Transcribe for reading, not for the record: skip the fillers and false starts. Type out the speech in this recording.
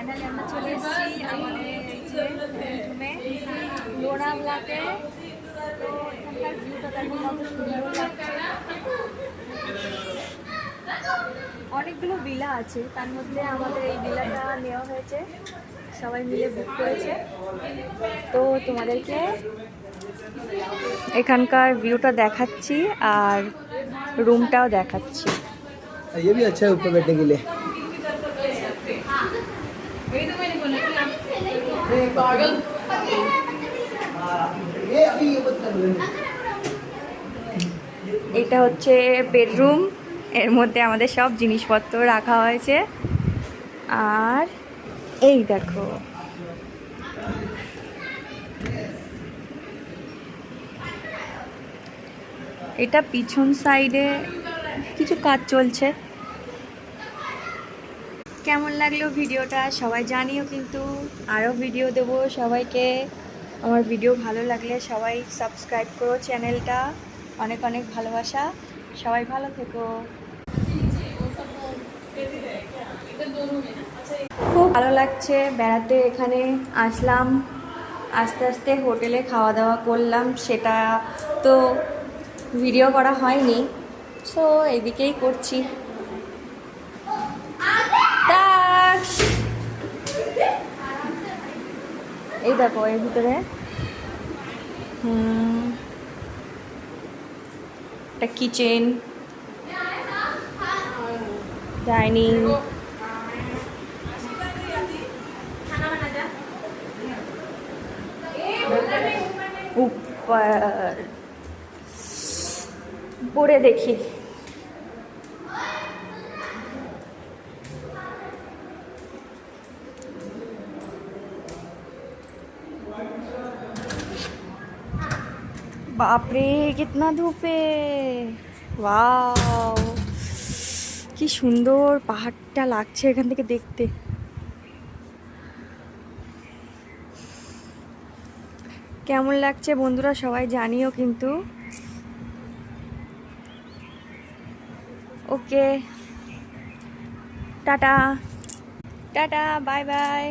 Finally আমরা চলে এসেছি আমাদের এই যে রুমে লোনাভলাতে। তো এখানকার ভিউটা দেখো কত সুন্দর লাগছে। অনেকগুলো ভিলা আছে, তার মধ্যে আমাদের এই ভিলাটা নেওয়া হয়েছে, সবাই মিলে বুক করেছে। তো তোমাদেরকে এখানকার ভিউটা দেখাচ্ছি আর রুমটাও দেখাচ্ছি। ये भी अच्छा है ऊपर बैठने के लिए। এটা হচ্ছে বেডরুম, এর মধ্যে আমাদের সব জিনিসপত্র রাখা হয়েছে। আর এই দেখো এটা পিছন সাইডে কিছু কাজ চলছে। কেমন লাগলো ভিডিওটা সবাই জানিও, কিন্তু আরও ভিডিও দেবো সবাইকে। আমার ভিডিও ভালো লাগলে সবাই সাবস্ক্রাইব করো চ্যানেলটা। অনেক অনেক ভালোবাসা, সবাই ভালো থেকো। খুব ভালো লাগছে বেড়াতে, এখানে আসলাম, আস্তে আস্তে হোটেলে খাওয়া দাওয়া করলাম, সেটা তো ভিডিও করা হয়নি, সো এদিকেই করছি। এই দেখো এর ভিতরে একটা কিচেন, ডাইনিং, উপরে দেখি বাপরে কিতনা ধূপ ওয়াও, কি সুন্দর পাহাড়টা লাগছে এখান থেকে দেখতে। কেমন লাগছে বন্ধুরা সবাই জানিও কিন্তু। ওকে, টাটা টাটা, বাই বাই।